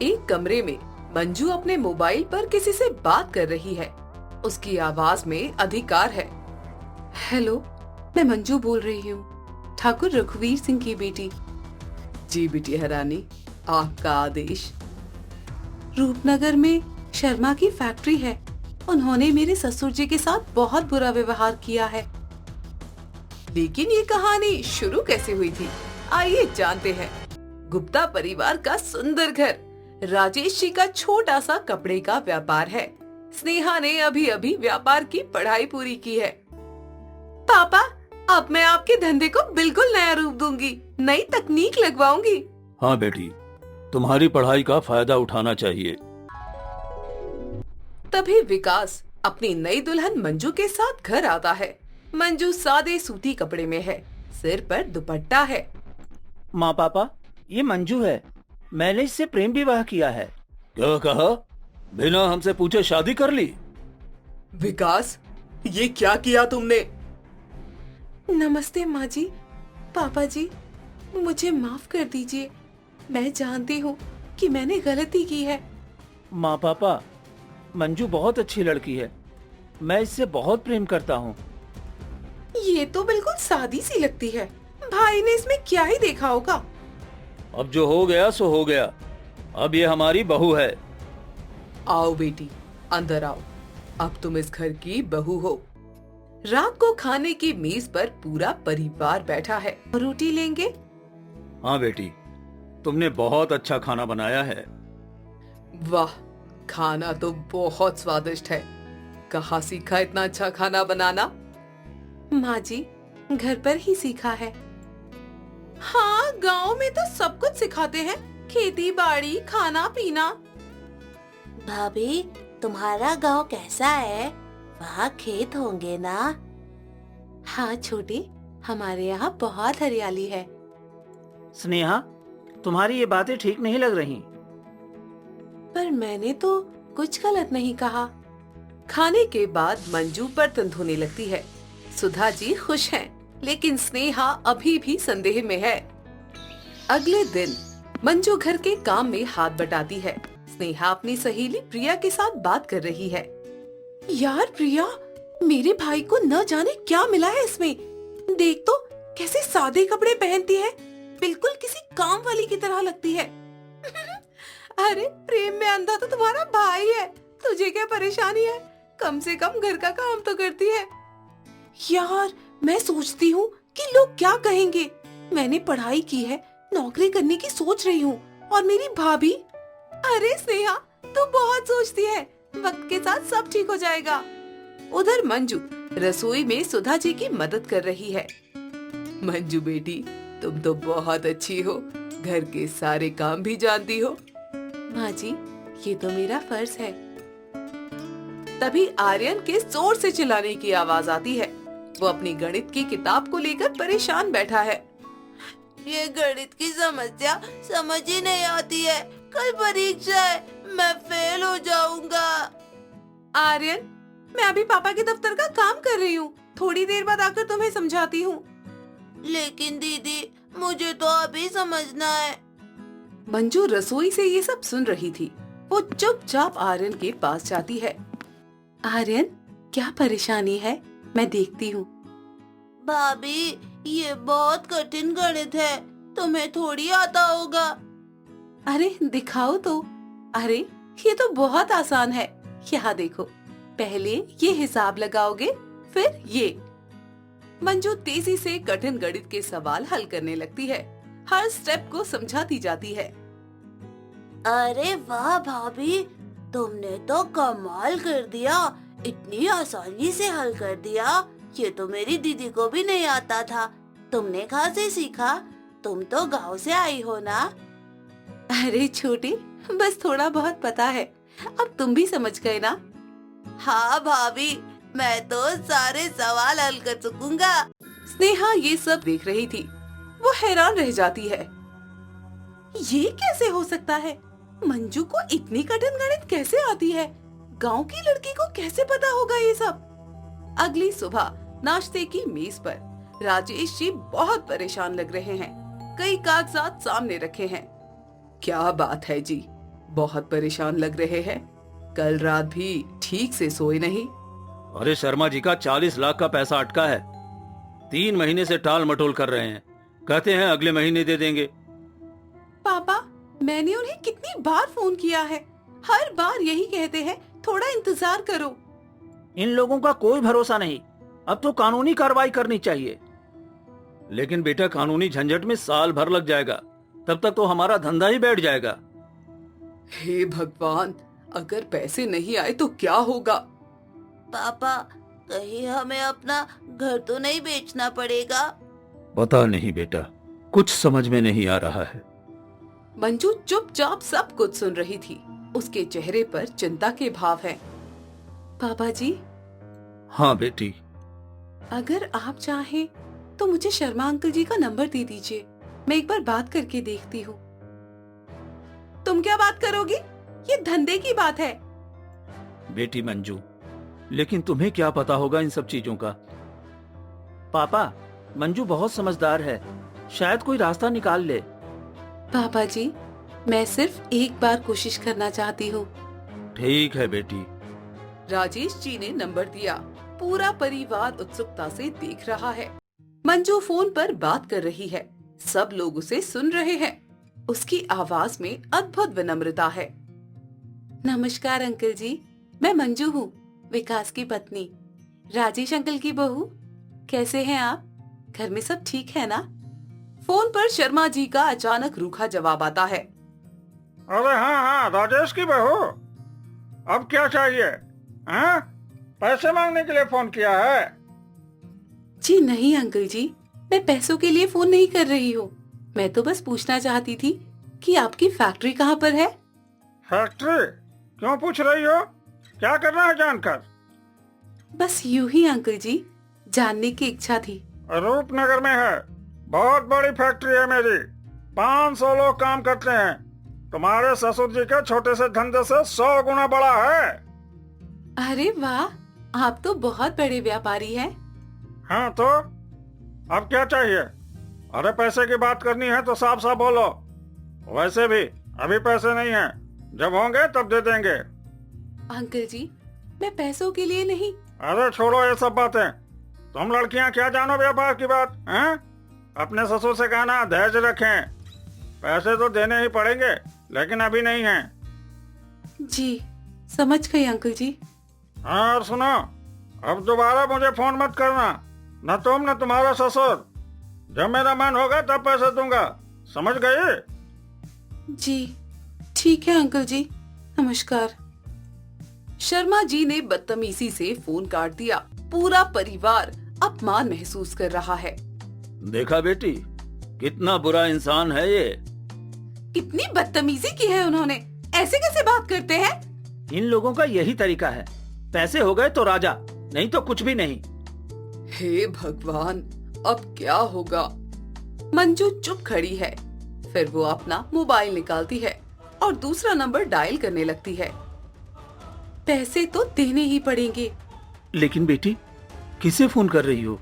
एक कमरे में मंजू अपने मोबाइल पर किसी से बात कर रही है। उसकी आवाज में अधिकार है। हेलो, मैं मंजू बोल रही हूँ, ठाकुर रघुवीर सिंह की बेटी। जी बिटिया रानी, आपका आदेश। रूपनगर में शर्मा की फैक्ट्री है। उन्होंने मेरे ससुर जी के साथ बहुत बुरा व्यवहार किया है। लेकिन ये कहानी शुरू कैसे हुई थी, आइए जानते हैं। गुप्ता परिवार का सुंदर घर, राजेश जी का छोटा सा कपड़े का व्यापार है। स्नेहा ने अभी अभी व्यापार की पढ़ाई पूरी की है। पापा, अब मैं आपके धंधे को बिल्कुल नया रूप दूंगी, नई तकनीक लगवाऊंगी। हाँ बेटी, तुम्हारी पढ़ाई का फायदा उठाना चाहिए। तभी विकास अपनी नई दुल्हन मंजू के साथ घर आता है। मंजू सादे सूती कपड़े में है, सिर पर दुपट्टा है। माँ पापा, ये मंजू है। मैंने इससे प्रेम विवाह किया है। क्या कहा? बिना हमसे पूछे शादी कर ली? विकास, ये क्या किया तुमने? नमस्ते माँ जी, पापा जी, मुझे माफ कर दीजिए। मैं जानती हूँ कि मैंने गलती की है। माँ पापा, मंजू बहुत अच्छी लड़की है। मैं इससे बहुत प्रेम करता हूँ। ये तो बिल्कुल सादी सी लगती है। भाई ने इसमें क्या ही देखा होगा। अब जो हो गया सो हो गया। अब ये हमारी बहू है। आओ बेटी, अंदर आओ। अब तुम इस घर की बहू हो। रात को खाने की मेज पर पूरा परिवार बैठा है। रोटी लेंगे? हाँ बेटी, तुमने बहुत अच्छा खाना बनाया है। वाह, खाना तो बहुत स्वादिष्ट है। कहाँ सीखा इतना अच्छा खाना बनाना? माँ जी, घर पर ही सीखा है। हाँ, गांव में तो सब कुछ सिखाते हैं, खेती बाड़ी, खाना पीना। भाभी, तुम्हारा गांव कैसा है? वहाँ खेत होंगे ना? हाँ छोटी, हमारे यहाँ बहुत हरियाली है। स्नेहा, तुम्हारी ये बातें ठीक नहीं लग रही। पर मैंने तो कुछ गलत नहीं कहा। खाने के बाद मंजू बर्तन धोने लगती है। सुधा जी खुश हैं, लेकिन स्नेहा अभी भी संदेह में है। अगले दिन मंजू घर के काम में हाथ बटाती है। स्नेहा अपनी सहेली प्रिया के साथ बात कर रही है। यार प्रिया, मेरे भाई को न जाने क्या मिला है इसमें। देख तो कैसे सादे कपड़े पहनती है, बिल्कुल किसी काम वाली की तरह लगती है। अरे प्रेम में अंधा तो तुम्हारा भाई है, तुझे क्या परेशानी है? कम से कम घर का काम तो करती है। यार, मैं सोचती हूँ कि लोग क्या कहेंगे। मैंने पढ़ाई की है, नौकरी करने की सोच रही हूँ, और मेरी भाभी। अरे स्नेहा, तू बहुत सोचती है, वक्त के साथ सब ठीक हो जाएगा। उधर मंजू रसोई में सुधा जी की मदद कर रही है। मंजू बेटी, तुम तो बहुत अच्छी हो, घर के सारे काम भी जानती हो। माँ जी, ये तो मेरा फर्ज है। तभी आर्यन के जोर से चिल्लाने की आवाज आती है। वो अपनी गणित की किताब को लेकर परेशान बैठा है। ये गणित की समस्या समझ ही नहीं आती है। कल परीक्षा है, मैं फेल हो जाऊंगा। आर्यन, मैं अभी पापा के दफ्तर का काम कर रही हूँ, थोड़ी देर बाद आकर तुम्हें समझाती हूँ। लेकिन दीदी, मुझे तो अभी समझना है। मंजू रसोई से ये सब सुन रही थी। वो चुपचाप आर्यन के पास जाती है। आर्यन, क्या परेशानी है? मैं देखती हूँ। भाभी, ये बहुत कठिन गणित है, तुम्हें थोड़ी आता होगा। अरे दिखाओ तो। अरे ये तो बहुत आसान है। यहाँ देखो, पहले ये हिसाब लगाओगे, फिर ये। मंजू तेजी से कठिन गणित के सवाल हल करने लगती है। हर स्टेप को समझाती जाती है। अरे वाह भाभी, तुमने तो कमाल कर दिया। इतनी आसानी से हल कर दिया। ये तो मेरी दीदी को भी नहीं आता था। तुमने कहाँ से सीखा? तुम तो गांव से आई हो ना? अरे छोटी, बस थोड़ा बहुत पता है, अब तुम भी समझ गए ना? हाँ भाभी, मैं तो सारे सवाल हल कर सकूंगा। स्नेहा ये सब देख रही थी। वो हैरान रह जाती है। ये कैसे हो सकता है? मंजू को इतनी कठिन गणित कैसे आती है? गांव की लड़की को कैसे पता होगा ये सब? अगली सुबह नाश्ते की मेज पर राजेश जी बहुत परेशान लग रहे हैं। कई कागजात सामने रखे हैं। क्या बात है जी, बहुत परेशान लग रहे हैं। कल रात भी ठीक से सोए नहीं। अरे शर्मा जी का 40 लाख का पैसा अटका है। 3 महीने से टाल मटोल कर रहे हैं। कहते हैं अगले महीने दे देंगे। पापा, मैंने उन्हें कितनी बार फोन किया है, हर बार यही कहते हैं थोड़ा इंतजार करो। इन लोगों का कोई भरोसा नहीं। अब तो कानूनी कार्रवाई करनी चाहिए। लेकिन बेटा कानूनी झंझट में साल भर लग जाएगा। तब तक तो हमारा धंधा ही बैठ जाएगा। हे भगवान, अगर पैसे नहीं आए तो क्या होगा? पापा, कहीं हमें अपना घर तो नहीं बेचना पड़ेगा? पता नहीं बेटा, कुछ समझ में नहीं आ रहा है। मंजू चुपचाप सब कुछ सुन रही थी। उसके चेहरे पर चिंता के भाव हैं। पापा जी, हाँ बेटी। अगर आप चाहें तो मुझे शर्मा अंकल जी का नंबर दे दीजिए। मैं एक बार बात करके देखती हूँ। तुम क्या बात करोगी? ये धंधे की बात है। बेटी मंजू, लेकिन तुम्हें क्या पता होगा इन सब चीजों का? पापा, मंजू बहुत समझदार है, शायद कोई रास्ता निकाल ले। पापा जी, मैं सिर्फ एक बार कोशिश करना चाहती हूँ। ठीक है बेटी। राजेश जी ने नंबर दिया। पूरा परिवार उत्सुकता से देख रहा है। मंजू फोन पर बात कर रही है। सब लोग उसे सुन रहे हैं। उसकी आवाज में अद्भुत विनम्रता है। नमस्कार अंकल जी, मैं मंजू हूँ, विकास की पत्नी, राजेश अंकल की बहू। कैसे हैं आप? घर में सब ठीक है ना? फोन पर शर्मा जी का अचानक रूखा जवाब आता है। अरे हाँ, राजेश की बहू, अब क्या चाहिए? हाँ, पैसे मांगने के लिए फोन किया है? जी नहीं अंकल जी, मैं पैसों के लिए फोन नहीं कर रही हूँ। मैं तो बस पूछना चाहती थी कि आपकी फैक्ट्री कहाँ पर है? फैक्ट्री? क्यों पूछ रही हो? क्या करना है जानकर? बस यूं ही अंकल जी, जानने की इच्छा थी। रूपनगर में है, बहुत बड़ी फैक्ट्री है मेरी। 500 लोग काम करते हैं। तुम्हारे ससुर जी के छोटे से धंधे से 100 गुना बड़ा है। अरे वाह, आप तो बहुत बड़े व्यापारी हैं। हाँ तो अब क्या चाहिए? अरे पैसे की बात करनी है तो साफ साफ बोलो। वैसे भी अभी पैसे नहीं हैं, जब होंगे तब दे देंगे। अंकल जी, मैं पैसों के लिए नहीं। अरे छोड़ो ये सब बातें। तुम लड़कियां क्या जानो व्यापार की बात, हैं? अपने ससुर से कहना धैर्य रखें। पैसे तो देने ही पड़ेंगे, लेकिन अभी नहीं हैं। जी समझ गई अंकल जी। हाँ, और सुनो, अब दोबारा मुझे फोन मत करना, न तुम न तुम्हारा ससुर। जब मेरा मन होगा तब पैसे दूंगा, समझ गए? जी ठीक है अंकल जी, नमस्कार। शर्मा जी ने बदतमीजी से फोन काट दिया। पूरा परिवार अपमान महसूस कर रहा है। देखा बेटी, कितना बुरा इंसान है ये। कितनी बदतमीजी की है उन्होंने, ऐसे कैसे बात करते हैं? इन लोगों का यही तरीका है। पैसे हो गए तो राजा, नहीं तो कुछ भी नहीं। हे भगवान, अब क्या होगा? मंजू चुप खड़ी है। फिर वो अपना मोबाइल निकालती है और दूसरा नंबर डायल करने लगती है। पैसे तो देने ही पड़ेंगे। लेकिन बेटी, किसे फोन कर रही हो?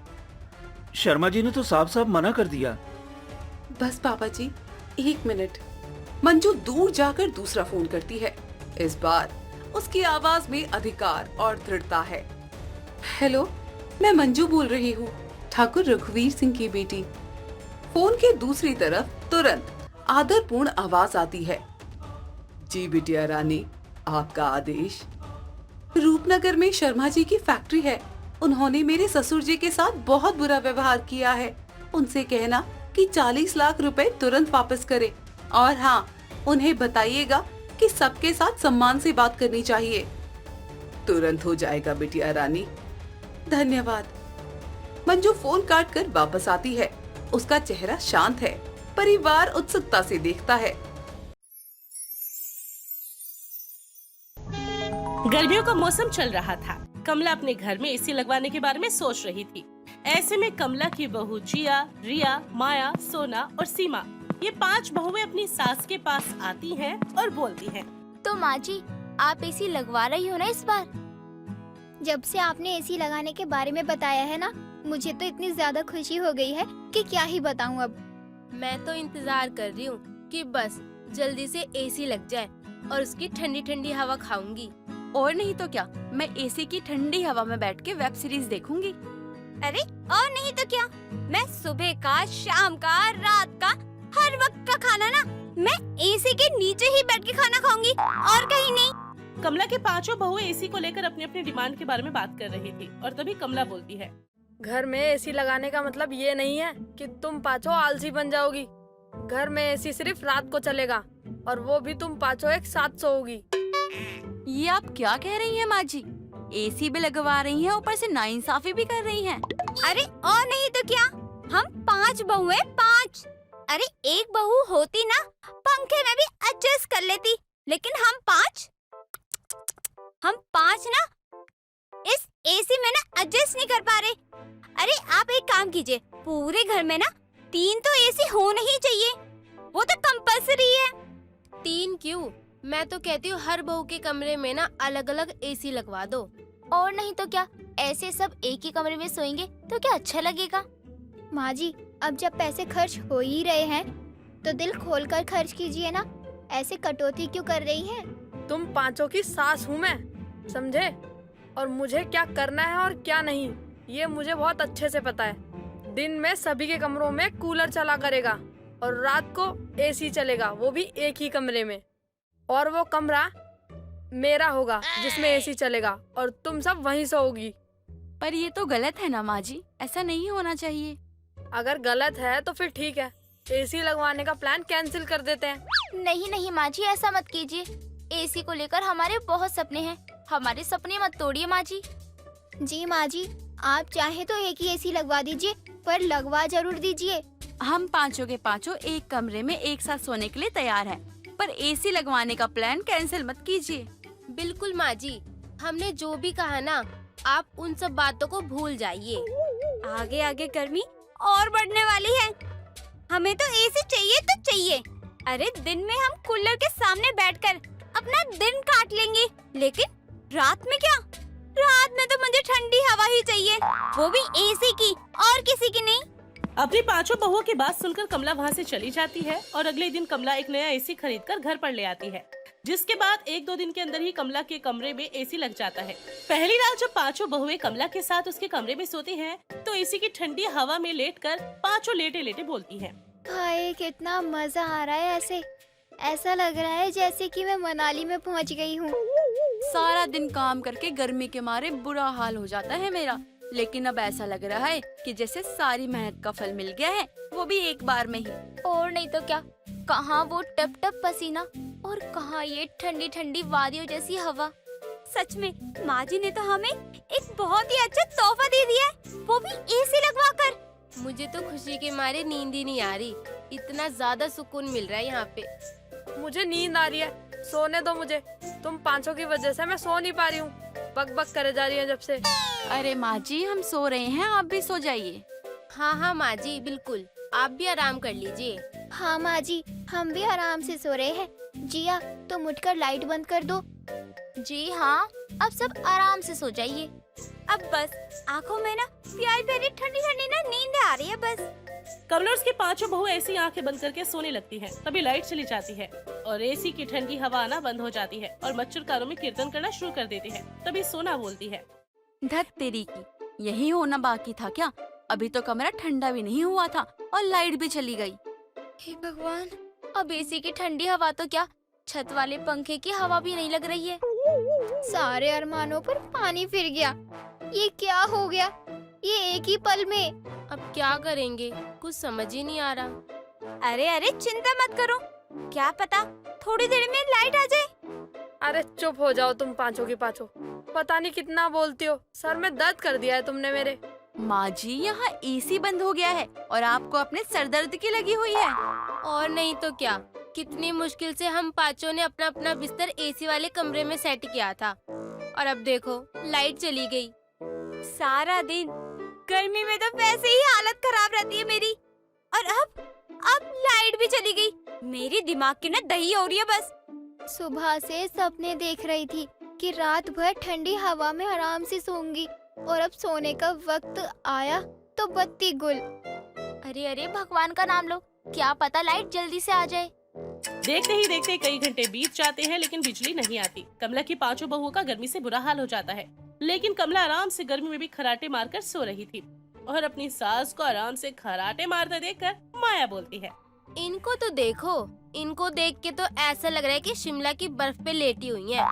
शर्मा जी ने तो साफ साफ मना कर दिया। बस पापा जी, 1 मिनट। मंजू दूर जाकर दूसरा फोन करती है। इस बार उसकी आवाज में अधिकार और दृढ़ता है। हेलो, मैं मंजू बोल रही हूँ, ठाकुर रघुवीर सिंह की बेटी। फोन के दूसरी तरफ तुरंत आदरपूर्ण आवाज आती है। जी बिटिया रानी, आपका आदेश? रूपनगर में शर्मा जी की फैक्ट्री है। उन्होंने मेरे ससुर जी के साथ बहुत बुरा व्यवहार किया है। उनसे कहना कि 40 लाख रुपए तुरंत वापस करे। और हाँ, उन्हें बताइएगा कि सबके साथ सम्मान से बात करनी चाहिए। तुरंत हो जाएगा बिटिया रानी। धन्यवाद। मंजू फोन काट कर वापस आती है। उसका चेहरा शांत है। परिवार उत्सुकता से देखता है। गर्मियों का मौसम चल रहा था। कमला अपने घर में एसी लगवाने के बारे में सोच रही थी। ऐसे में कमला की बहू जिया, रिया, माया, सोना और सीमा, ये 5 बहुएं अपनी सास के पास आती हैं और बोलती हैं। तो माँ जी, आप एसी लगवा रही हो ना इस बार? जब से आपने एसी लगाने के बारे में बताया है ना, मुझे तो इतनी ज्यादा खुशी हो गई है कि क्या ही बताऊं अब। मैं तो इंतजार कर रही हूँ कि बस जल्दी से एसी लग जाए और उसकी ठंडी ठंडी हवा खाऊंगी। और नहीं तो क्या, मैं एसी की ठंडी हवा में बैठ के वेब सीरीज देखूंगी। अरे और नहीं तो क्या, मैं सुबह का, शाम का, रात का, हर वक्त का खाना ना मैं एसी के नीचे ही बैठ के खाना खाऊंगी और कहीं नहीं। कमला के पांचों बहुएं एसी को लेकर अपनी अपनी डिमांड के बारे में बात कर रही थी और तभी कमला बोलती है, घर में एसी लगाने का मतलब ये नहीं है कि तुम पांचों आलसी बन जाओगी। घर में एसी सिर्फ रात को चलेगा और वो भी तुम पांचों एक साथ सोओगी। ये आप क्या कह रही हैं माँ जी? एसी भी लगवा रही हैं, ऊपर से नाइंसाफी भी कर रही हैं। अरे और नहीं तो क्या, हम 5 बहुएं 5। अरे एक बहू होती ना पंखे में भी एडजस्ट कर लेती, लेकिन हम 5 ना इस एसी में ना एडजस्ट नहीं कर पा रहे। अरे आप एक काम कीजिए, पूरे घर में ना 3 तो एसी होने ही चाहिए, वो तो कंपल्सरी है। 3 क्यों, मैं तो कहती हूँ हर बहू के कमरे में ना अलग अलग एसी लगवा दो। और नहीं तो क्या, ऐसे सब एक ही कमरे में सोएंगे तो क्या अच्छा लगेगा। माँ जी, अब जब पैसे खर्च हो ही रहे हैं तो दिल खोलकर खर्च कीजिए ना, ऐसे कटौती क्यों कर रही हैं? तुम पांचों की सास हूँ मैं, समझे? और मुझे क्या करना है और क्या नहीं ये मुझे बहुत अच्छे से पता है। दिन में सभी के कमरों में कूलर चला करेगा और रात को एसी चलेगा, वो भी एक ही कमरे में। और वो कमरा मेरा होगा जिसमें एसी चलेगा और तुम सब वहीं सोओगी। पर ये तो गलत है ना माँ जी, ऐसा नहीं होना चाहिए। अगर गलत है तो फिर ठीक है, एसी लगवाने का प्लान कैंसिल कर देते हैं। नहीं नहीं माँ जी, ऐसा मत कीजिए। एसी को लेकर हमारे बहुत सपने हैं, हमारे सपने मत तोड़िए माँ जी। जी माँ जी, आप चाहे तो एक ही एसी लगवा दीजिए, पर लगवा जरूर दीजिए। हम पांचों के पांचों एक कमरे में एक साथ सोने के लिए तैयार हैं, पर एसी लगवाने का प्लान कैंसिल मत कीजिए। बिल्कुल माँ जी, हमने जो भी कहा ना, आप उन सब बातों को भूल जाइए। आगे आगे गर्मी और बढ़ने वाली है, हमें तो एसी चाहिए तो चाहिए। अरे दिन में हम कूलर के सामने बैठकर अपना दिन काट लेंगे, लेकिन रात में क्या? रात में तो मुझे ठंडी हवा ही चाहिए, वो भी एसी की और किसी की नहीं। अपनी पांचों बहुओं की बात सुनकर कमला वहाँ से चली जाती है और अगले दिन कमला एक नया एसी खरीदकर घर पर ले आती है, जिसके बाद 1-2 दिन के अंदर ही कमला के कमरे में एसी लग जाता है। पहली रात जब पांचों बहुएं कमला के साथ उसके कमरे में सोती हैं, तो एसी की ठंडी हवा में लेटकर पांचों लेटे लेटे बोलती हैं, हाय कितना मजा आ रहा है, ऐसा लग रहा है जैसे कि मैं मनाली में पहुंच गई हूँ। सारा दिन काम करके गर्मी के मारे बुरा हाल हो जाता है मेरा, लेकिन अब ऐसा लग रहा है कि जैसे सारी मेहनत का फल मिल गया है, वो भी एक बार में ही। और नहीं तो क्या, कहाँ वो टप टप पसीना और कहाँ ये ठंडी ठंडी वादियों जैसी हवा। सच में माँ जी ने तो हमें एक बहुत ही अच्छा तोहफा दे दिया है, वो भी एसी लगवा कर। मुझे तो खुशी के मारे नींद ही नहीं आ रही, इतना ज्यादा सुकून मिल रहा है यहाँ पे। मुझे नींद आ रही है, सोने दो मुझे। तुम पांचों की वजह से मैं सो नहीं पा रही हूँ, बक बक करे जा रही है जब से। अरे माँ जी, हम सो रहे हैं, आप भी सो जाइए। हाँ हाँ माँ जी, बिल्कुल, आप भी आराम कर लीजिए। हाँ माँ जी, हम भी आराम से सो रहे हैं। जिया, तुम उठकर लाइट बंद कर दो। जी हाँ, अब सब आराम से सो जाइए। अब बस आँखों में ना प्यारी प्यारी ठंडी ठंडी ना नींद आ रही है बस। कमला उसकी पांचों बहुएं ऐसी आंखें बंद करके सोने लगती हैं। तभी लाइट चली जाती है और एसी की ठंडी हवा आना बंद हो जाती है और मच्छर कारों में कीर्तन करना शुरू कर देते हैं। तभी सोना बोलती है, धत तेरी की, यही होना बाकी था क्या? अभी तो कमरा ठंडा भी नहीं हुआ था और लाइट भी चली गई। हे भगवान, अब एसी की ठंडी हवा तो क्या, छत वाले पंखे की हवा भी नहीं लग रही है। सारे अरमानों पर पानी फिर गया। ये क्या हो गया, ये एक ही पल में। अब क्या करेंगे, कुछ समझ ही नहीं आ रहा। अरे अरे चिंता मत करो, क्या पता थोड़ी देर में लाइट आ जाए। अरे चुप हो जाओ तुम पांचों की पांचों, पता नहीं कितना बोलती हो, सर में दर्द कर दिया है तुमने मेरे। माँ जी, यहाँ एसी बंद हो गया है और आपको अपने सर दर्द की लगी हुई है। और नहीं तो क्या, कितनी मुश्किल से हम पांचों ने अपना अपना बिस्तर एसी वाले कमरे में सेट किया था और अब देखो लाइट चली गई। सारा दिन गर्मी में तो वैसे ही हालत खराब रहती है मेरी, और अब लाइट भी चली गई। मेरी दिमाग की ना दही हो रही है बस। सुबह से सपने देख रही थी कि रात भर ठंडी हवा में आराम से सोऊंगी, और अब सोने का वक्त आया तो बत्ती गुल। अरे अरे भगवान का नाम लो, क्या पता लाइट जल्दी से आ जाए। देखते ही देखते कई घंटे बीत जाते हैं, लेकिन बिजली नहीं आती। कमला की पांचों बहुओं का गर्मी से बुरा हाल हो जाता है, लेकिन कमला आराम से गर्मी में भी खराटे मारकर सो रही थी और अपनी सास को आराम से खराटे मारते देखकर माया बोलती है, इनको तो देखो, इनको देख के तो ऐसा लग रहा है कि शिमला की बर्फ पे लेटी हुई हैं।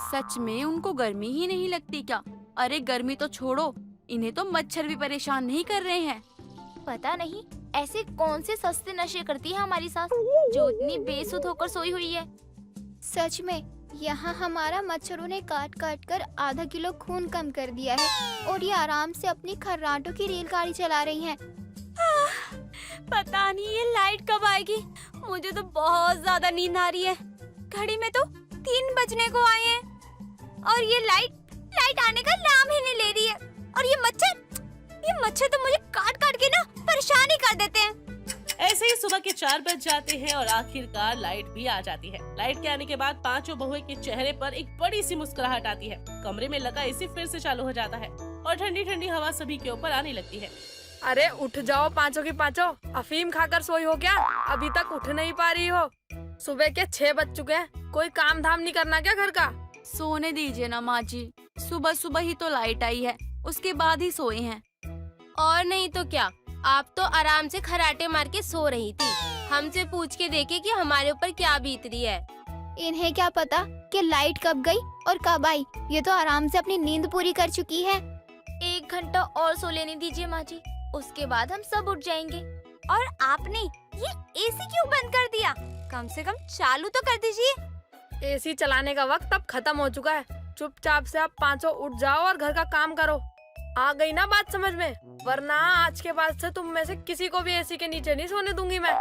सच में उनको गर्मी ही नहीं लगती क्या? अरे गर्मी तो छोड़ो, इन्हें तो मच्छर भी परेशान नहीं कर रहे हैं। पता नहीं ऐसे कौन से सस्ते नशे करती है हमारी सास जो इतनी बेसुध होकर सोई हुई है। सच में यहाँ हमारा मच्छरों ने काट काट कर आधा किलो खून कम कर दिया है और ये आराम से अपनी खर्राटों की रेलगाड़ी चला रही हैं। पता नहीं ये लाइट कब आएगी। मुझे तो बहुत ज्यादा नींद आ रही है। घड़ी में तो 3 बजने को आए हैं और ये लाइट आने का नाम ही नहीं ले रही है। और ये मच्छर तो मुझे काट काट के ना परेशान ही कर देते हैं। ऐसे ही सुबह के 4 बज जाते हैं और आखिरकार लाइट भी आ जाती है। लाइट के आने के बाद पांचों बहुओं के चेहरे पर एक बड़ी सी मुस्कुराहट आती है। कमरे में लगा एसी फिर से चालू हो जाता है और ठंडी ठंडी हवा सभी के ऊपर आने लगती है। अरे उठ जाओ पांचों की पांचों, अफीम खाकर सोई हो क्या? अभी तक उठ नहीं पा रही हो? सुबह के 6 बज चुके हैं, कोई काम धाम नहीं करना क्या घर का? सोने दीजिए ना माँ जी, सुबह सुबह ही तो लाइट आई है, उसके बाद ही सोए हैं। और नहीं तो क्या, आप तो आराम से खराटे मार के सो रही थी। हमसे पूछ के देखे कि हमारे ऊपर क्या बीत रही है। इन्हें क्या पता कि लाइट कब गई और कब आई। ये तो आराम से अपनी नींद पूरी कर चुकी है। 1 घंटा और सो लेने दीजिए माँ जी, उसके बाद हम सब उठ जाएंगे। और आपने ये एसी क्यों बंद कर दिया? कम से कम चालू तो कर दीजिए। एसी चलाने का वक्त अब खत्म हो चुका है। चुपचाप से आप पांचों उठ जाओ और घर का काम करो। आ गई ना बात समझ में? वरना आज के बाद से तुम में से किसी को भी एसी के नीचे नहीं सोने दूंगी मैं।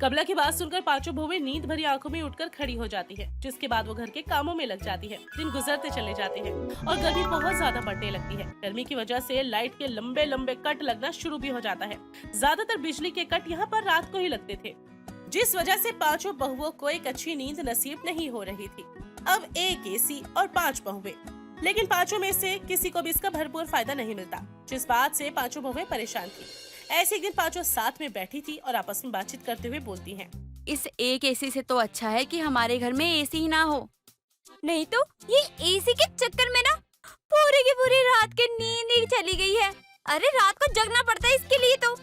कमला की बात सुनकर पांचों बहुएं नींद भरी आंखों में उठकर खड़ी हो जाती है, जिसके बाद वो घर के कामों में लग जाती है। दिन गुजरते चले जाते हैं और गर्मी बहुत ज्यादा बढ़ने लगती है। गर्मी की वजह से लाइट के लंबे लंबे कट लगना शुरू भी हो जाता है। ज्यादातर बिजली के कट यहाँ पर रात को ही लगते थे, जिस वजह से पांचों बहुओं को एक अच्छी नींद नसीब नहीं हो रही थी। अब एक एसी और 5 बहुएं, लेकिन पांचों में से किसी को भी इसका भरपूर फायदा नहीं मिलता, जिस बात से पांचों बहुएं परेशान थी। ऐसे एक दिन पांचों साथ में बैठी थी और आपस में बातचीत करते हुए बोलती हैं, इस एक एसी से तो अच्छा है कि हमारे घर में एसी ही ना हो। नहीं तो ये एसी के चक्कर में ना पूरी की पूरी रात की नींद ही चली गई है। अरे रात को जगना पड़ता है इसके लिए तो।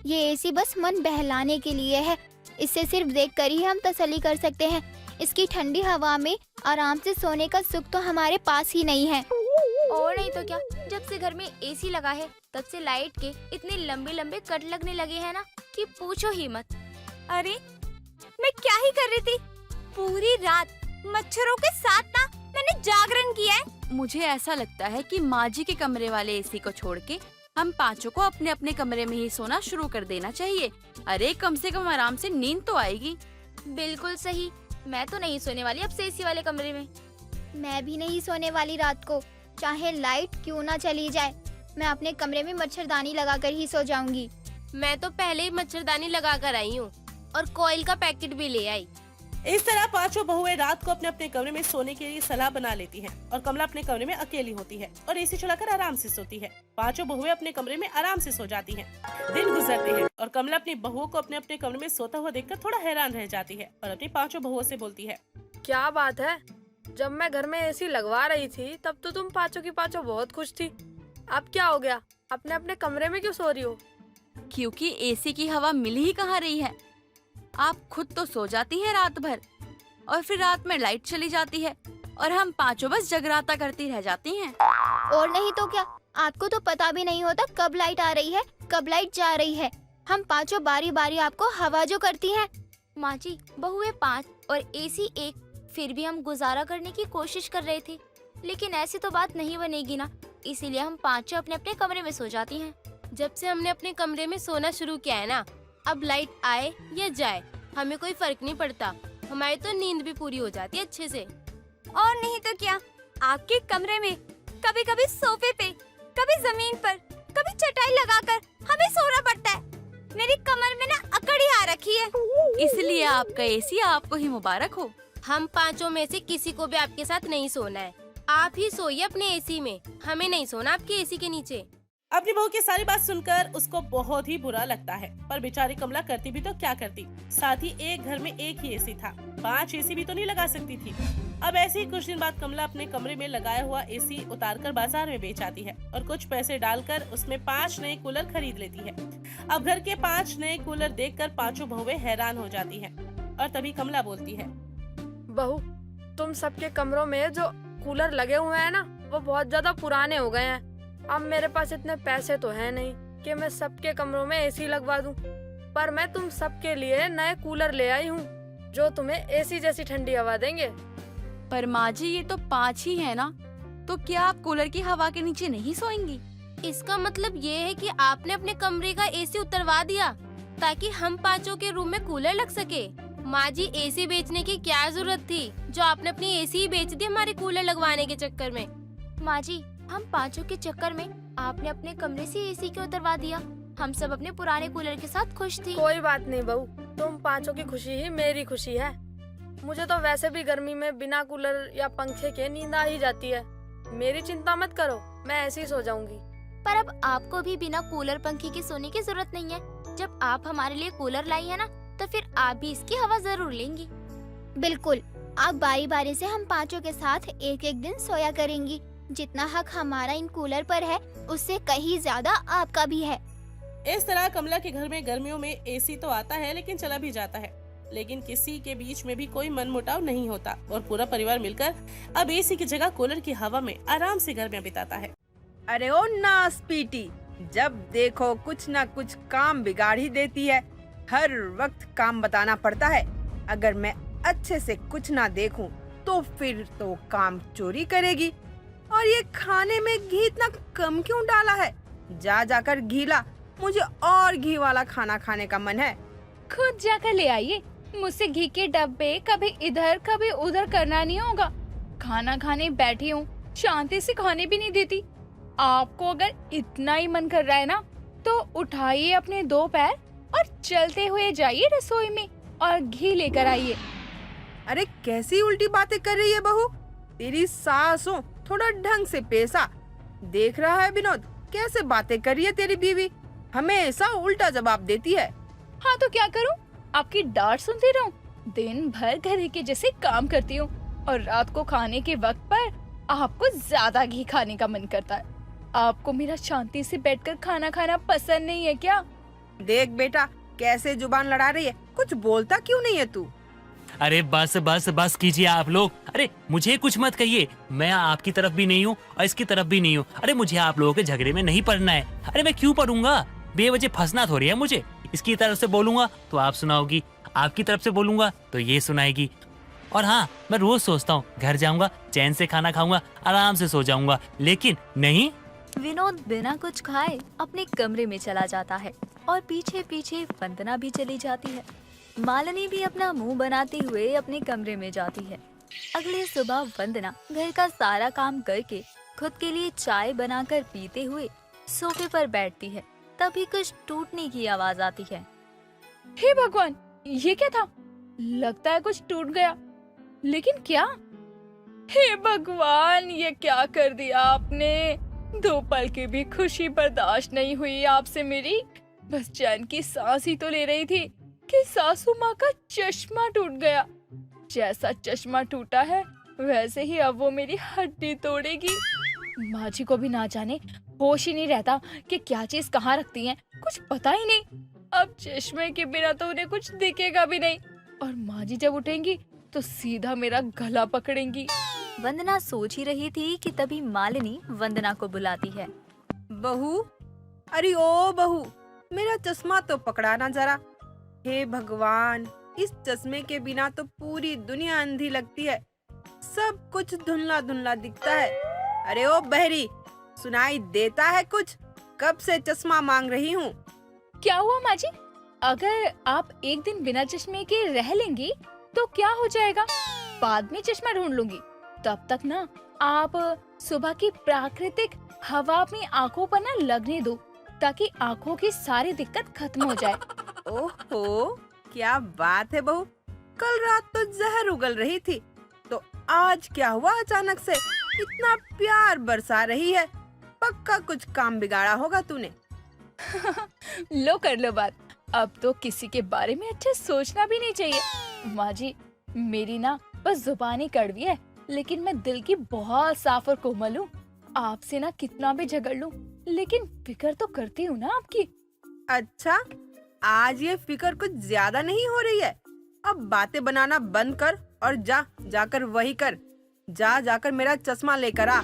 ये एसी बस मन बहलाने के लिए है। इसे सिर्फ देखकर ही हम तसल्ली कर सकते हैं। इसकी ठंडी हवा में आराम से सोने का सुख तो हमारे पास ही नहीं है। और नहीं तो क्या, जब से घर में एसी लगा है तब से लाइट के इतने लंबे लंबे कट लगने लगे हैं ना कि पूछो ही मत। अरे मैं क्या ही कर रही थी? पूरी रात मच्छरों के साथ ना मैंने जागरण किया है। मुझे ऐसा लगता है कि माँ जी के कमरे वाले एसी को छोड़ के हम पांचों को अपने अपने कमरे में ही सोना शुरू कर देना चाहिए। अरे कम से कम आराम से नींद तो आएगी। बिल्कुल सही, मैं तो नहीं सोने वाली अब से एसी वाले कमरे में। मैं भी नहीं सोने वाली रात को, चाहे लाइट क्यों ना चली जाए। मैं अपने कमरे में मच्छरदानी लगाकर ही सो जाऊंगी। मैं तो पहले ही मच्छरदानी लगा कर आई हूँ और कॉइल का पैकेट भी ले आई। इस तरह पांचों बहुएं रात को अपने अपने कमरे में सोने के लिए सलाह बना लेती हैं और कमला अपने कमरे में अकेली होती है और एसी चलाकर आराम से सोती है। पांचों बहुएं अपने कमरे में आराम से सो जाती हैं। दिन गुजरते हैं और कमला अपनी बहुओं को अपने अपने कमरे में सोता हुआ देखकर थोड़ा हैरान रह जाती है और अपनी पांचों बहुओं से बोलती है, क्या बात है, जब मैं घर में एसी लगवा रही थी तब तो तुम पांचों की पांचों बहुत खुश थी। अब क्या हो गया? अपने अपने कमरे में क्यों सो रही हो? क्योंकि एसी की हवा मिल ही कहाँ रही है। आप खुद तो सो जाती हैं रात भर और फिर रात में लाइट चली जाती है और हम पांचों बस जगराता करती रह जाती हैं। और नहीं तो क्या, आपको तो पता भी नहीं होता कब लाइट आ रही है कब लाइट जा रही है। हम पांचों बारी बारी आपको हवा जो करती हैं। माँ जी, बहुएं 5 और एसी 1, फिर भी हम गुजारा करने की कोशिश कर रहे थे, लेकिन ऐसी तो बात नहीं बनेगी ना, इसीलिए हम पांचों अपने अपने कमरे में सो जाती हैं। जब से हमने अपने कमरे में सोना शुरू किया है ना, अब लाइट आए या जाए हमें कोई फर्क नहीं पड़ता। हमारी तो नींद भी पूरी हो जाती है अच्छे से। और नहीं तो क्या, आपके कमरे में कभी कभी सोफे पे, कभी जमीन पर, कभी चटाई लगाकर हमें सोना पड़ता है। मेरी कमर में ना अकड़ ही आ रखी है। इसलिए आपका एसी आपको ही मुबारक हो। हम पांचों में से किसी को भी आपके साथ नहीं सोना है। आप ही सोइए अपने एसी में, हमें नहीं सोना आपके एसी के नीचे। अपनी बहू की सारी बात सुनकर उसको बहुत ही बुरा लगता है, पर बेचारी कमला करती भी तो क्या करती। साथ ही एक घर में एक ही एसी था, 5 एसी भी तो नहीं लगा सकती थी। अब ऐसे ही कुछ दिन बाद कमला अपने कमरे में लगाया हुआ एसी उतारकर बाजार में बेच आती है और कुछ पैसे डालकर उसमें 5 नए कूलर खरीद लेती है। अब घर के 5 नए कूलर देखकर पांचों बहुएं हैरान हो जाती हैं और तभी कमला बोलती है, बहू, तुम सबके कमरों में जो कूलर लगे हुए हैं ना, वो बहुत ज्यादा पुराने हो गए हैं। अब मेरे पास इतने पैसे तो है नहीं कि मैं सबके कमरों में एसी लगवा दूं, पर मैं तुम सबके लिए नए कूलर ले आई हूँ जो तुम्हें एसी जैसी ठंडी हवा देंगे। पर माँ जी, ये तो 5 ही है ना, तो क्या आप कूलर की हवा के नीचे नहीं सोएंगी? इसका मतलब ये है कि आपने अपने कमरे का एसी उतरवा दिया ताकि हम पांचों के रूम में कूलर लग सके। माँ जी, एसी बेचने की क्या जरूरत थी, जो आपने अपनी एसी ही बेच दी हमारे कूलर लगवाने के चक्कर में। माँ जी, हम पांचों के चक्कर में आपने अपने कमरे से एसी क्यों उतरवा दिया? हम सब अपने पुराने कूलर के साथ खुश थी। कोई बात नहीं बहू, तुम पांचों की खुशी ही मेरी खुशी है। मुझे तो वैसे भी गर्मी में बिना कूलर या पंखे के नींद आ ही जाती है। मेरी चिंता मत करो, मैं ऐसे ही सो जाऊंगी। पर अब आपको भी बिना कूलर पंखे के सोने की जरूरत नहीं है। जब आप हमारे लिए कूलर लाई है ना, तो फिर आप भी इसकी हवा जरूर लेंगी। बिल्कुल, आप बारी बारी से हम पांचों के साथ एक एक दिन सोया करेंगी। जितना हक हमारा इन कूलर पर है, उससे कहीं ज्यादा आपका भी है। इस तरह कमला के घर में गर्मियों में एसी तो आता है लेकिन चला भी जाता है, लेकिन किसी के बीच में भी कोई मनमुटाव नहीं होता और पूरा परिवार मिलकर अब एसी की जगह कूलर की हवा में आराम से गर्मियां बिताता है। अरे ओ नास पीटी, जब देखो कुछ ना कुछ काम बिगाड़ ही देती है। हर वक्त काम बताना पड़ता है। अगर मैं अच्छे से कुछ ना देखूं, तो फिर तो काम चोरी करेगी। और ये खाने में घी इतना कम क्यों डाला है? जा जाकर घी ला, मुझे और घी वाला खाना खाने का मन है। खुद जाकर ले आइए। मुझसे घी के डब्बे कभी इधर कभी उधर करना नहीं होगा। खाना खाने बैठी हूँ, शांति से खाने भी नहीं देती। आपको अगर इतना ही मन कर रहा है ना, तो उठाइए अपने 2 पैर और चलते हुए जाइए रसोई में और घी लेकर आइए। अरे कैसी उल्टी बातें कर रही है बहू? तेरी सास हो, थोड़ा ढंग से पेशा। देख रहा है विनोद, कैसे बातें कर रही है तेरी बीवी? हमेशा उल्टा जवाब देती है। हाँ तो क्या करूँ? आपकी डांट सुनती रहूं? दिन भर घर के जैसे काम करती हूँ और रात को खाने के वक्त पर आपको ज्यादा घी खाने का मन करता है। आपको मेरा शांति से बैठकर खाना खाना पसंद नहीं है क्या? देख बेटा, कैसे जुबान लड़ा रही है। कुछ बोलता क्यों नहीं है तू? अरे बस बस बस कीजिए आप लोग। अरे मुझे कुछ मत कहिए, मैं आपकी तरफ भी नहीं हूँ और इसकी तरफ भी नहीं हूँ। अरे मुझे आप लोगों के झगड़े में नहीं पड़ना है। अरे मैं क्यों पढ़ूंगा? बेवजह फंसना थोड़ी है मुझे। इसकी तरफ से बोलूंगा तो आप सुनाओगी, आपकी तरफ से बोलूंगा तो ये सुनाएगी। और हाँ, मैं रोज सोचता हूँ घर जाऊंगा, चैन से खाना खाऊंगा, आराम से सो जाऊंगा, लेकिन नहीं। विनोद बिना कुछ खाए अपने कमरे में चला जाता है और पीछे पीछे वंदना भी चली जाती है। मालिनी भी अपना मुंह बनाते हुए अपने कमरे में जाती है। अगली सुबह वंदना घर का सारा काम करके खुद के लिए चाय बनाकर पीते हुए सोफे पर बैठती है। तभी कुछ टूटने की आवाज आती है। हे भगवान, ये क्या था? लगता है कुछ टूट गया, लेकिन क्या? हे भगवान, ये क्या कर दिया आपने? 2 पल की भी खुशी बर्दाश्त नहीं हुई आपसे मेरी। बस चैन की सांस ही तो ले रही थी कि सासू माँ का चश्मा टूट गया। जैसा चश्मा टूटा है, वैसे ही अब वो मेरी हड्डी तोड़ेगी। माँ जी को भी ना जाने होश ही नहीं रहता कि क्या चीज कहाँ रखती हैं, कुछ पता ही नहीं। अब चश्मे के बिना तो उन्हें कुछ दिखेगा भी नहीं, और माँ जी जब उठेंगी तो सीधा मेरा गला पकड़ेंगी। वंदना सोच ही रही थी कि तभी मालिनी वंदना को बुलाती है। बहू, अरे ओ बहू, मेरा चश्मा तो पकड़ाना जरा। हे भगवान, इस चश्मे के बिना तो पूरी दुनिया अंधी लगती है। सब कुछ धुंधला धुंधला दिखता है। अरे ओ बहरी, सुनाई देता है कुछ? कब से चश्मा मांग रही हूँ। क्या हुआ माँ जी? अगर आप एक दिन बिना चश्मे के रह लेंगी तो क्या हो जाएगा? बाद में चश्मा ढूंढ लूंगी। तब तक ना आप सुबह की प्राकृतिक हवा अपनी आँखों पर ना लगने दो, ताकि आँखों की सारी दिक्कत खत्म हो जाए। ओहो, क्या बात है बहू। कल रात तो जहर उगल रही थी, तो आज क्या हुआ अचानक से? इतना प्यार बरसा रही है। पक्का कुछ काम बिगाड़ा होगा तूने। लो कर लो बात। अब तो किसी के बारे में अच्छा सोचना भी नहीं चाहिए। माँ जी, मेरी ना बस जुबानी कड़वी है, लेकिन मैं दिल की बहुत साफ और कोमल हूँ। आपसे ना कितना भी झगड़ लूं, लेकिन फिक्र तो करती हूँ ना आपकी। अच्छा, आज ये फिक्र कुछ ज्यादा नहीं हो रही है? अब बातें बनाना बंद कर और जाकर वही कर। जाकर मेरा चश्मा लेकर आ।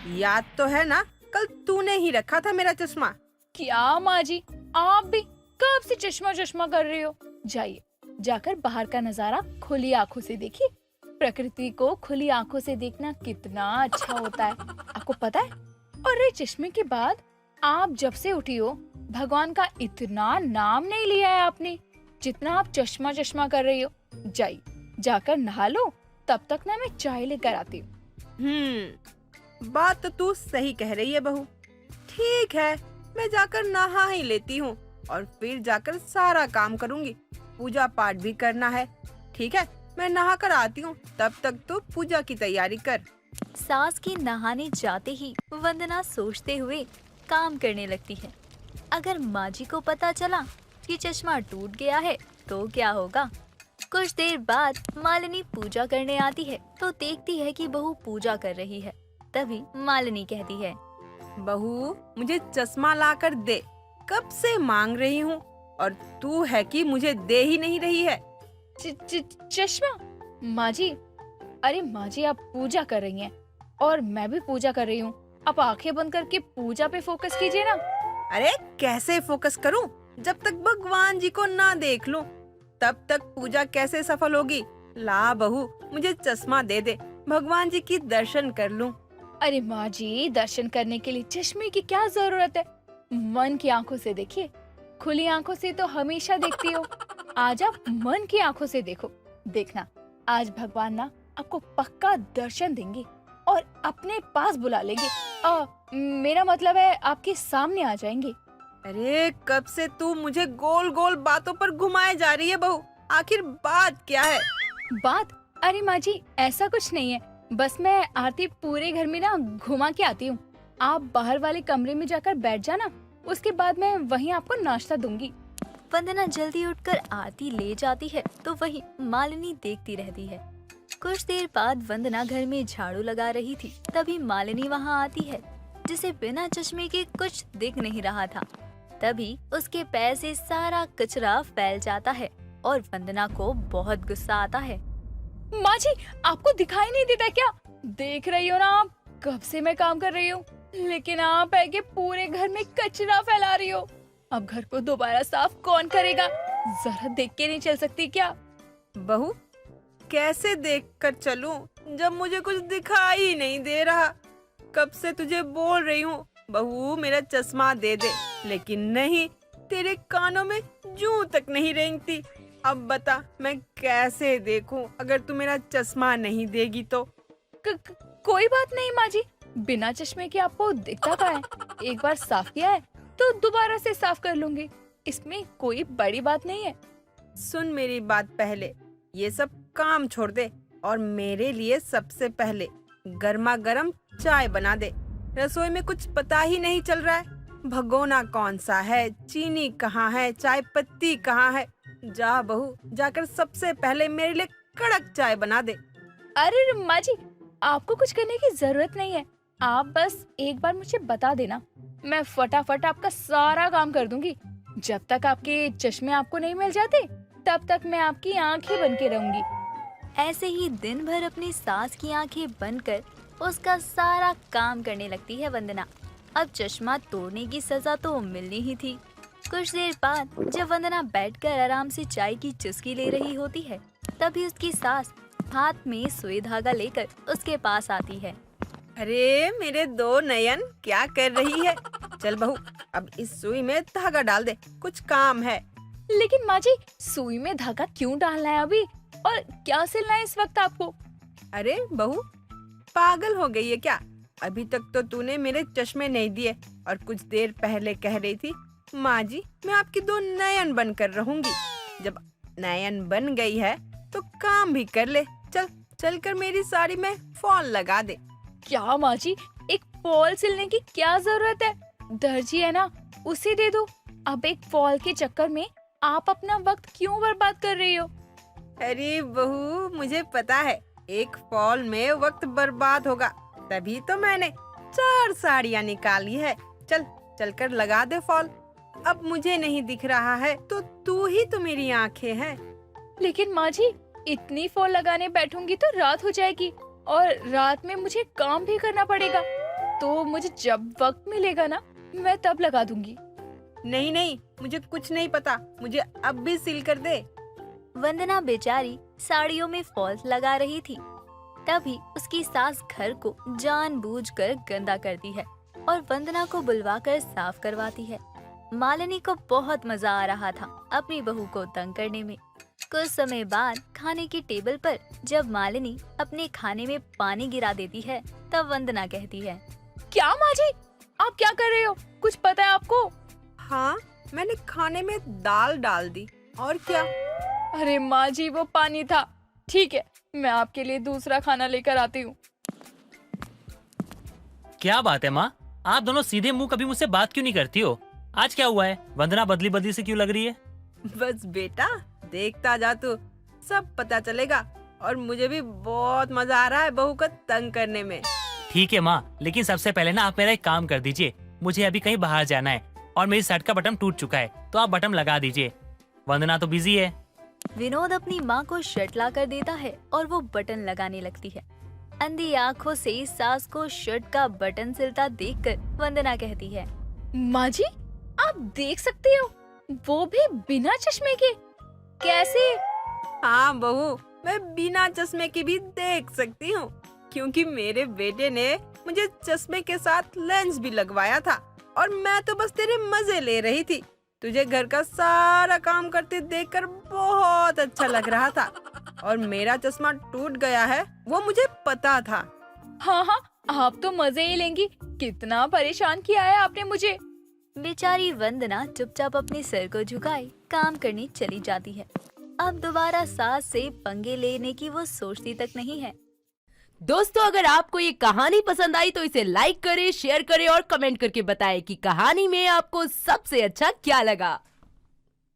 याद तो है ना, कल तूने ही रखा था मेरा चश्मा। क्या माँ जी, आप भी कब से चश्मा कर रही हो? जाइए, जाकर बाहर का नजारा खुली आंखों से देखिए। प्रकृति को खुली आंखों से देखना कितना अच्छा होता है, आपको पता है? और ये चश्मे के बाद आप जब से उठी हो, भगवान का इतना नाम नहीं लिया है आपने जितना आप चश्मा कर रही हो। जाइए, जाकर नहा लो, तब तक ना मैं चाय लेकर आती हूँ। बात तो तू सही कह रही है बहू। ठीक है, मैं जाकर नहा ही लेती हूँ और फिर जाकर सारा काम करूँगी। पूजा पाठ भी करना है। ठीक है, मैं नहा कर आती हूँ, तब तक तो पूजा की तैयारी कर। सास के नहाने जाते ही वंदना सोचते हुए काम करने लगती है। अगर माँ जी को पता चला कि चश्मा टूट गया है तो क्या होगा? कुछ देर बाद मालिनी पूजा करने आती है तो देखती है कि बहू पूजा कर रही है। तभी मालिनी कहती है, बहू, मुझे चश्मा लाकर दे। कब से मांग रही हूँ और तू है कि मुझे दे ही नहीं रही है। चश्मा? माँ जी, अरे माँ जी, आप पूजा कर रही हैं और मैं भी पूजा कर रही हूँ। आप आंखें बंद करके पूजा पे फोकस कीजिए ना। अरे कैसे फोकस करूँ? जब तक भगवान जी को ना देख लूं, तब तक पूजा कैसे सफल होगी? ला बहू, मुझे चश्मा दे दे, भगवान जी की दर्शन कर लूं। अरे माँ जी, दर्शन करने के लिए चश्मे की क्या जरूरत है? मन की आंखों से देखिए। खुली आंखों से तो हमेशा देखती हो, आज आप मन की आंखों से देखो। देखना, आज भगवान ना आपको पक्का दर्शन देंगे और अपने पास बुला लेंगे। मेरा मतलब है आपके सामने आ जाएंगे। अरे कब से तू मुझे गोल गोल बातों पर घुमाए जा रही है बहू? आखिर बात क्या है? बात? अरे माँ जी, ऐसा कुछ नहीं है, बस मैं आरती पूरे घर में ना घुमा के आती हूँ। आप बाहर वाले कमरे में जाकर बैठ जाना, उसके बाद मैं वहीं आपको नाश्ता दूंगी। वंदना जल्दी उठकर आरती ले जाती है तो वही मालिनी देखती रहती है। कुछ देर बाद वंदना घर में झाड़ू लगा रही थी, तभी मालिनी वहाँ आती है, जिसे बिना चश्मे के कुछ दिख नहीं रहा था। तभी उसके पैर से सारा कचरा फैल जाता है और वंदना को बहुत गुस्सा आता है। माँ जी, आपको दिखाई नहीं देता क्या? देख रही हो ना आप, कब से मैं काम कर रही हूँ, लेकिन आप है कि पूरे घर में कचरा फैला रही हो। अब घर को दोबारा साफ कौन करेगा? जरा देख के नहीं चल सकती क्या? बहू, कैसे देख कर चलूं जब मुझे कुछ दिखाई ही नहीं दे रहा? कब से तुझे बोल रही हूँ, बहू मेरा चश्मा दे दे, लेकिन नहीं, तेरे कानों में जूं तक नहीं रेंगती। अब बता मैं कैसे देखूं अगर तू मेरा चश्मा नहीं देगी तो? कोई बात नहीं माँ जी, बिना चश्मे के आपको दिखता क्या है? एक बार साफ किया है तो दोबारा से साफ कर लूंगी, इसमें कोई बड़ी बात नहीं है। सुन मेरी बात, पहले ये सब काम छोड़ दे और मेरे लिए सबसे पहले गर्मा गर्म चाय बना दे। रसोई में कुछ पता ही नहीं चल रहा है, भगोना कौन सा है, चीनी कहाँ है, चाय पत्ती कहाँ है। जा बहू, जाकर सबसे पहले मेरे लिए कड़क चाय बना दे। अरे माँ जी, आपको कुछ करने की जरूरत नहीं है, आप बस एक बार मुझे बता देना, मैं फटाफट आपका सारा काम कर दूंगी। जब तक आपके चश्मे आपको नहीं मिल जाते, तब तक मैं आपकी आंखें बन के रहूंगी। ऐसे ही दिन भर अपनी सास की आंखें बंद कर उसका सारा काम करने लगती है वंदना। अब चश्मा तोड़ने की सजा तो मिलनी ही थी। कुछ देर बाद जब वंदना बैठकर आराम से चाय की चुस्की ले रही होती है, तभी उसकी सास हाथ में सुई धागा लेकर उसके पास आती है। अरे मेरे दो नयन, क्या कर रही है? चल बहू, अब इस सुई में धागा डाल दे, कुछ काम है। लेकिन माँ जी, सुई में धागा क्यों डालना है अभी, और क्या सिलना है इस वक्त आपको? अरे बहू, पागल हो गई है क्या? अभी तक तो तूने मेरे चश्मे नहीं दिए और कुछ देर पहले कह रही थी, माँ जी मैं आपकी दो नयन बनकर रहूंगी। जब नयन बन गई है तो काम भी कर ले। चल कर मेरी साड़ी में फॉल लगा दे। क्या माँ जी, एक फॉल सिलने की क्या जरूरत है? दर्जी है ना, उसे दे दो। अब एक फॉल के चक्कर में आप अपना वक्त क्यों बर्बाद कर रही हो? अरे बहू, मुझे पता है एक फॉल में वक्त बर्बाद होगा, तभी तो मैंने 4 साड़ियाँ निकाली है। चल कर लगा दे फॉल। अब मुझे नहीं दिख रहा है तो तू ही तो मेरी आंखें हैं। लेकिन माँ जी, इतनी फॉल लगाने बैठूंगी तो रात हो जाएगी और रात में मुझे काम भी करना पड़ेगा। तो मुझे जब वक्त मिलेगा ना, मैं तब लगा दूंगी। नहीं, मुझे कुछ नहीं पता, मुझे अब भी सिल कर दे। वंदना बेचारी साड़ियों में फॉल्स लगा रही थी। तभी उसकी सास घर को जानबूझकर गंदा करती है और वंदना को बुलवाकर साफ करवाती है। मालिनी को बहुत मजा आ रहा था अपनी बहू को तंग करने में। कुछ समय बाद खाने की टेबल पर जब मालिनी अपने खाने में पानी गिरा देती है, तब वंदना कहती है, क्या माँ जी, आप क्या कर रहे हो? कुछ पता है आपको? हाँ, मैंने खाने में दाल डाल दी, और क्या? अरे माँ जी, वो पानी था। ठीक है, मैं आपके लिए दूसरा खाना लेकर आती हूँ। क्या बात है माँ, आप दोनों सीधे मुंह कभी मुझसे बात क्यों नहीं करती हो? आज क्या हुआ है? वंदना बदली बदली से क्यों लग रही है? बस बेटा, देखता जा तू, सब पता चलेगा। और मुझे भी बहुत मजा आ रहा है बहू को तंग करने में। ठीक है माँ, लेकिन सबसे पहले ना आप मेरा एक काम कर दीजिए। मुझे अभी कहीं बाहर जाना है और मेरी शर्ट का बटन टूट चुका है, तो आप बटन लगा दीजिए। वंदना तो बिजी है। विनोद अपनी माँ को शर्ट ला कर देता है और वो बटन लगाने लगती है। अंधी आँखों से सास को शर्ट का बटन सिलता देखकर वंदना कहती है, माँ जी, आप देख सकती हो, वो भी बिना चश्मे के। कैसे? हाँ बहू, मैं बिना चश्मे के भी देख सकती हूँ, क्योंकि मेरे बेटे ने मुझे चश्मे के साथ लेंस भी लगवाया था और मैं तो बस तेरे मजे ले रही थी। तुझे घर का सारा काम करते देखकर बहुत अच्छा लग रहा था और मेरा चश्मा टूट गया है, वो मुझे पता था। हाँ, आप तो मजे ही लेंगी। कितना परेशान किया है आपने मुझे। बेचारी वंदना चुपचाप अपने सर को झुकाए काम करने चली जाती है। अब दोबारा सास से पंगे लेने की वो सोचती तक नहीं है। दोस्तों, अगर आपको ये कहानी पसंद आई तो इसे लाइक करें, शेयर करें और कमेंट करके बताएं कि कहानी में आपको सबसे अच्छा क्या लगा।